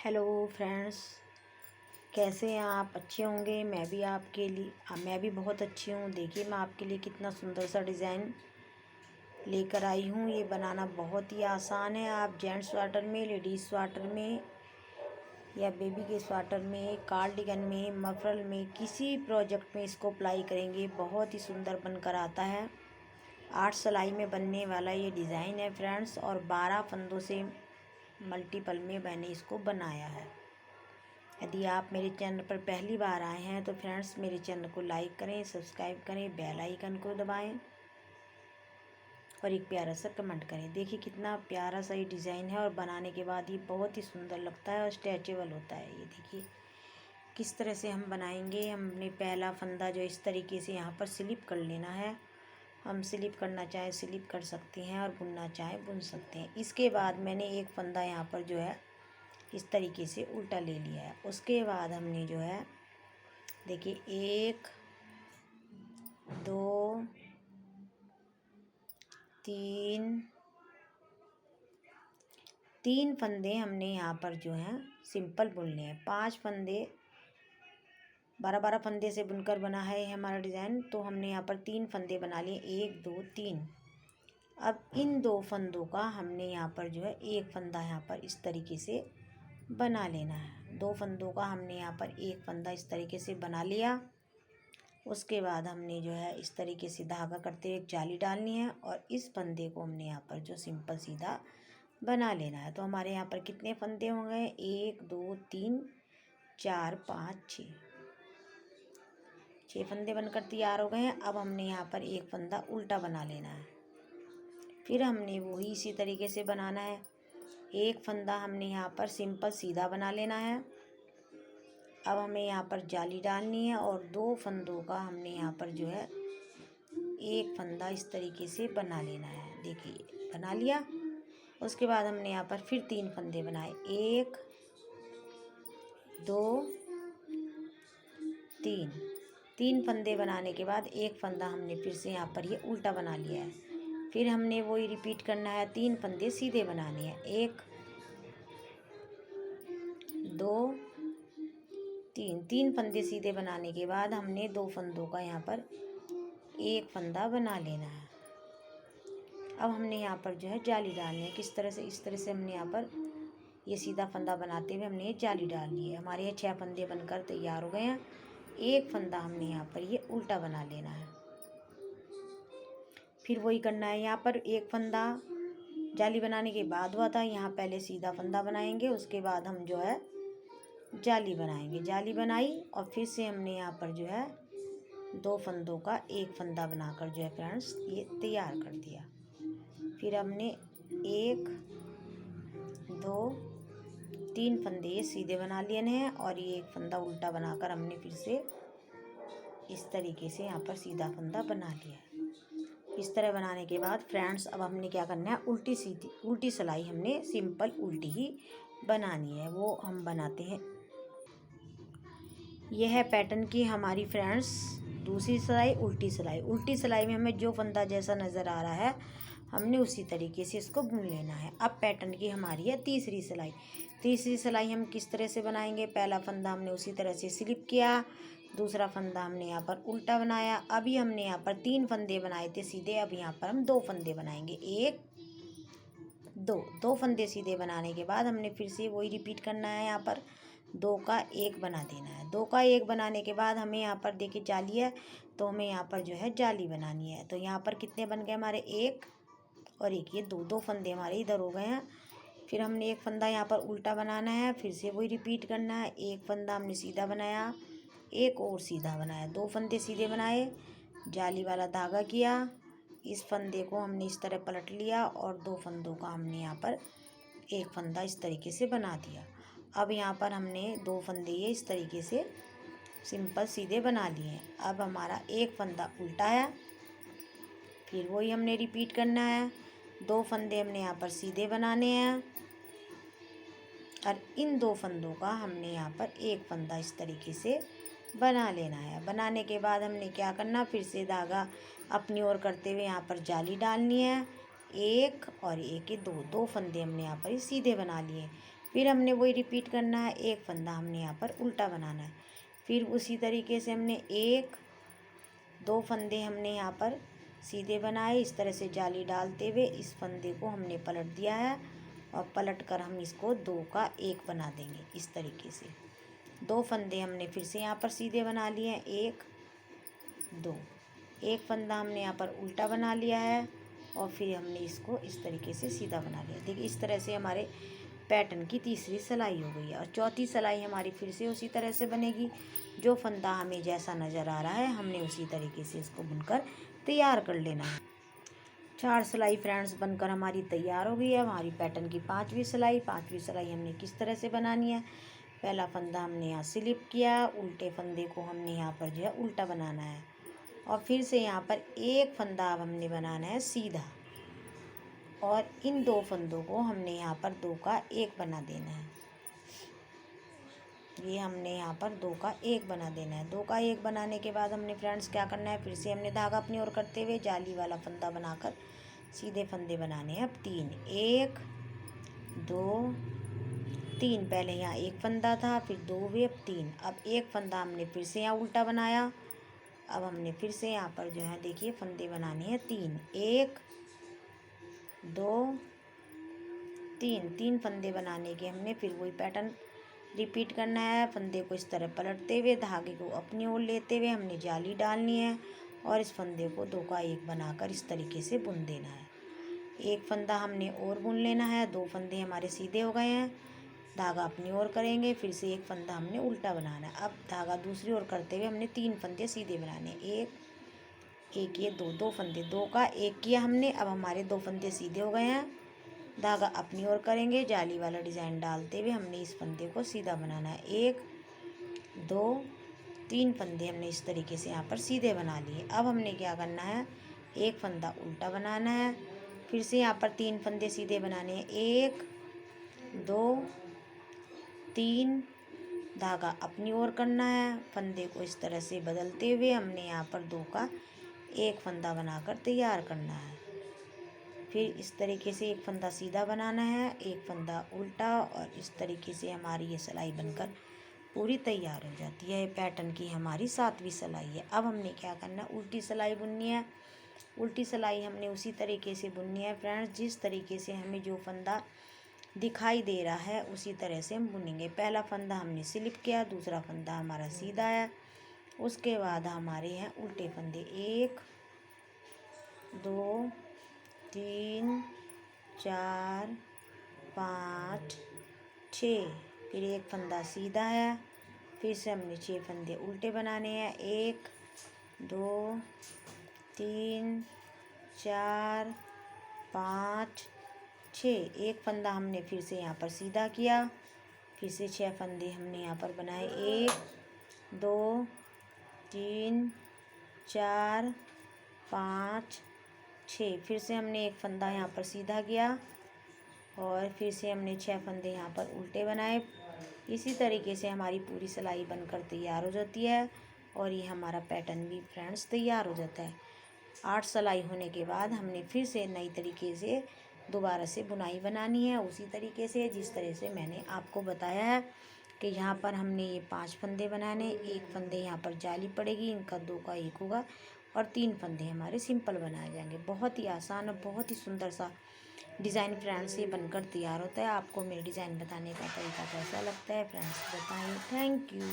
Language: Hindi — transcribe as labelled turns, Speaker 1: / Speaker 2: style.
Speaker 1: हेलो फ्रेंड्स, कैसे हैं आप? अच्छे होंगे। मैं भी बहुत अच्छी हूँ। देखिए मैं आपके लिए कितना सुंदर सा डिज़ाइन लेकर आई हूँ। ये बनाना बहुत ही आसान है। आप जेंट्स स्वेटर में, लेडीज़ स्वेटर में या बेबी के स्वेटर में, कार्डिगन में, मफरल में, किसी प्रोजेक्ट में इसको अप्लाई करेंगे, बहुत ही सुंदर बनकर आता है। 8 सिलाई में बनने वाला ये डिज़ाइन है फ्रेंड्स, और 12 फंदों से मल्टीपल में मैंने इसको बनाया है। यदि आप मेरे चैनल पर पहली बार आए हैं तो फ्रेंड्स मेरे चैनल को लाइक करें, सब्सक्राइब करें, बेल आइकन को दबाएं और एक प्यारा सा कमेंट करें। देखिए कितना प्यारा सा ये डिज़ाइन है और बनाने के बाद ये बहुत ही सुंदर लगता है और स्ट्रेचेबल होता है। ये देखिए किस तरह से हम बनाएंगे। हमने पहला फंदा जो इस तरीके से यहाँ पर स्लिप कर लेना है। हम स्लिप करना चाहें स्लिप कर सकते हैं और बुनना चाहें बुन सकते हैं। इसके बाद मैंने एक फंदा यहाँ पर जो है इस तरीके से उल्टा ले लिया है। उसके बाद हमने जो है देखिए 1 2 3 फंदे हमने यहाँ पर जो हैं सिंपल बुनने हैं। 5 फंदे 12 फंदे से बुनकर बना है हमारा डिज़ाइन, तो हमने यहाँ पर 3 फंदे बना लिए। 1 2 3। अब इन 2 फंदों का हमने यहाँ पर जो है एक फंदा यहाँ पर इस तरीके से बना लेना है। 2 फंदों का हमने यहाँ पर एक फंदा इस तरीके से बना लिया। उसके बाद हमने जो है इस तरीके से धागा करते हुए एक जाली डालनी है और इस फंदे को हमने यहाँ पर जो सिंपल सीधा बना लेना है। तो हमारे यहाँ पर कितने फंदे हो गए? 1 2 3 4 5 6 फंदे बनकर तैयार हो गए हैं। अब हमने यहाँ पर एक फंदा उल्टा बना लेना है। फिर हमने वही इसी तरीके से बनाना है। एक फंदा हमने यहाँ पर सिंपल सीधा बना लेना है। अब हमें यहाँ पर जाली डालनी है और 2 फंदों का हमने यहाँ पर जो है एक फंदा इस तरीके से बना लेना है। देखिए बना लिया। उसके बाद हमने यहाँ पर फिर 3 फंदे बनाए। 1 2 3 फंदे बनाने के बाद एक फंदा हमने फिर से यहाँ पर ये उल्टा बना लिया है। फिर हमने वही रिपीट करना है। 3 फंदे सीधे बनाने हैं। 1 2 3 फंदे सीधे बनाने के बाद हमने 2 फंदों का यहाँ पर एक फंदा बना लेना है। अब हमने यहाँ पर जो है जाली डालनी है। किस तरह से? इस तरह से हमने यहाँ पर ये सीधा फंदा बनाते हुए हमने ये जाली डाल ली है। हमारे ये 6 फंदे बनकर तैयार हो गए हैं। एक फंदा हमने यहाँ पर ये उल्टा बना लेना है। फिर वही करना है। यहाँ पर एक फंदा जाली बनाने के बाद हुआ था, यहाँ पहले सीधा फंदा बनाएंगे, उसके बाद हम जो है जाली बनाएंगे। जाली बनाई और फिर से हमने यहाँ पर जो है 2 फंदों का एक फंदा बनाकर जो है फ्रेंड्स ये तैयार कर दिया। फिर हमने 1 2 3 फंदे ये सीधे बना लिए हैं और ये एक फंदा उल्टा बनाकर हमने फिर से इस तरीके से यहाँ पर सीधा फंदा बना लिया है। इस तरह बनाने के बाद फ्रेंड्स अब हमने क्या करना है, उल्टी सिलाई हमने सिंपल उल्टी ही बनानी है। वो हम बनाते हैं। यह है पैटर्न की हमारी फ्रेंड्स दूसरी सिलाई, उल्टी सिलाई। उल्टी सिलाई में हमें जो फंदा जैसा नज़र आ रहा है हमने उसी तरीके से इसको बुन लेना है। अब पैटर्न की हमारी है तीसरी सिलाई। तीसरी सिलाई हम किस तरह से बनाएंगे? पहला फंदा हमने उसी तरह से स्लिप किया, दूसरा फंदा हमने यहाँ पर उल्टा बनाया। अभी हमने यहाँ पर 3 फंदे बनाए थे सीधे, अब यहाँ पर हम 2 फंदे बनाएंगे। 1 2 फंदे सीधे बनाने के बाद हमने फिर से वही रिपीट करना है। यहाँ पर 2 का 1 बना देना है। 2 का 1 बनाने के बाद हमें यहाँ पर देखिए जाली है, तो हमें यहाँ पर जो है जाली बनानी है। तो यहाँ पर कितने बन गए हमारे? 1 और 1, ये 2 फंदे हमारे इधर हो गए हैं। फिर हमने एक फंदा यहाँ पर उल्टा बनाना है, फिर से वही रिपीट करना है। एक फंदा हमने सीधा बनाया, एक और सीधा बनाया, 2 फंदे सीधे बनाए, जाली वाला धागा किया, इस फंदे को हमने इस तरह पलट लिया और 2 फंदों का हमने यहाँ पर एक फंदा इस तरीके से बना दिया। अब यहाँ पर हमने 2 फंदे ये इस तरीके से सिंपल सीधे बना लिए हैं। अब हमारा एक फंदा उल्टा है, फिर वही हमने रिपीट करना है। 2 फंदे हमने यहाँ पर सीधे बनाने हैं और इन 2 फंदों का हमने यहाँ पर एक फंदा इस तरीके से बना लेना है। बनाने के बाद हमने क्या करना, फिर से धागा अपनी ओर करते हुए यहाँ पर जाली डालनी है। 1 और 1 के 2 फंदे हमने यहाँ पर सीधे बना लिए। फिर हमने वही रिपीट करना है, एक फंदा हमने यहाँ पर उल्टा बनाना है। फिर उसी तरीके से हमने एक दो फंदे हमने यहाँ पर सीधे बनाए, इस तरह से जाली डालते हुए इस फंदे को हमने पलट दिया है और पलट कर हम इसको दो का एक बना देंगे। इस तरीके से दो फंदे हमने फिर से यहाँ पर सीधे बना लिए हैं, एक दो, एक फंदा हमने यहाँ पर उल्टा बना लिया है और फिर हमने इसको इस तरीके से सीधा बना लिया। देखिए इस तरह से हमारे पैटर्न की तीसरी सिलाई हो गई है। और चौथी सिलाई हमारी फिर से उसी तरह से बनेगी। जो फंदा हमें जैसा नज़र आ रहा है हमने उसी तरीके से इसको बुनकर तैयार कर लेना है। 4 सिलाई फ्रेंड्स बनकर हमारी तैयार हो गई है। हमारी पैटर्न की पांचवी सिलाई हमने किस तरह से बनानी है। पहला फंदा हमने यहाँ स्लिप किया, उल्टे फंदे को हमने यहाँ पर जो है उल्टा बनाना है और फिर से यहाँ पर एक फंदा अब हमने बनाना है सीधा और इन दो फंदों को हमने यहाँ पर दो का एक बना देना है। ये हमने यहाँ पर दो का एक बना देना है। दो का एक बनाने के बाद हमने फ्रेंड्स क्या करना है, फिर से हमने धागा अपनी ओर करते हुए जाली वाला फंदा बनाकर सीधे फंदे बनाने हैं। अब 3, 1 2 3, पहले यहाँ एक फंदा था, फिर 2 हुए, अब 3। अब एक फंदा हमने फिर से यहाँ उल्टा बनाया। अब हमने फिर से यहाँ पर जो है देखिए फंदे बनाने हैं 3, 1 2 3 फंदे बनाने के हमने फिर वही पैटर्न रिपीट करना है। फंदे को इस तरह पलटते हुए धागे को अपनी ओर लेते हुए हमने जाली डालनी है और इस फंदे को दो का एक बनाकर इस तरीके से बुन देना है। एक फंदा हमने और बुन लेना है। दो फंदे हमारे सीधे हो गए हैं, धागा अपनी ओर करेंगे, फिर से एक फंदा हमने उल्टा बनाना है। अब धागा दूसरी ओर करते हुए हमने 3 फंदे सीधे बनाने हैं। एक ये दो फंदे, दो का एक किया हमने। अब हमारे 2 फंदे सीधे हो गए हैं, धागा अपनी ओर करेंगे, जाली वाला डिज़ाइन डालते हुए हमने इस फंदे को सीधा बनाना है। 1 2 3 फंदे हमने इस तरीके से यहाँ पर सीधे बना लिए। अब हमने क्या करना है, एक फंदा उल्टा बनाना है, फिर से यहाँ पर 3 फंदे सीधे बनाने हैं। 1 2 3, धागा अपनी ओर करना है, फंदे को इस तरह से बदलते हुए हमने यहाँ पर दो का एक फंदा बनाकर तैयार करना है। फिर इस तरीके से एक फंदा सीधा बनाना है, एक फंदा उल्टा, और इस तरीके से हमारी ये सिलाई बनकर पूरी तैयार हो जाती है। पैटर्न की हमारी 7वीं सिलाई है। अब हमने क्या करना है, उल्टी सिलाई बुननी है। उल्टी सिलाई हमने उसी तरीके से बुननी है फ्रेंड्स, जिस तरीके से हमें जो फंदा दिखाई दे रहा है उसी तरह से हम बुनेंगे। पहला फंदा हमने स्लिप किया, दूसरा फंदा हमारा सीधा है, उसके बाद हमारे हैं उल्टे फंदे 1 2 3 4 5 6, फिर एक फंदा सीधा है, फिर से हमने 6 फंदे उल्टे बनाने हैं। 1 2 3 4 5 6, एक फंदा हमने फिर से यहाँ पर सीधा किया, फिर से 6 फंदे हमने यहाँ पर बनाए। 1 2 3 4 5 6, फिर से हमने एक फंदा यहाँ पर सीधा किया और फिर से हमने 6 फंदे यहाँ पर उल्टे बनाए। इसी तरीके से हमारी पूरी सिलाई बनकर तैयार हो जाती है और ये हमारा पैटर्न भी फ्रेंड्स तैयार हो जाता है। 8 सिलाई होने के बाद हमने फिर से नई तरीके से दोबारा से बुनाई बनानी है, उसी तरीके से जिस तरह से मैंने आपको बताया है कि यहाँ पर हमने ये 5 फंदे बनाने, एक फंदे यहाँ पर जाली पड़ेगी, इनका 2 का 1 होगा और 3 फंदे हमारे सिंपल बनाए जाएंगे। बहुत ही आसान और बहुत ही सुंदर सा डिज़ाइन फ्रेंड्स ये बनकर तैयार होता है। आपको मेरे डिज़ाइन बताने का तरीका कैसा लगता है फ्रेंड्स बताइए। Thank you.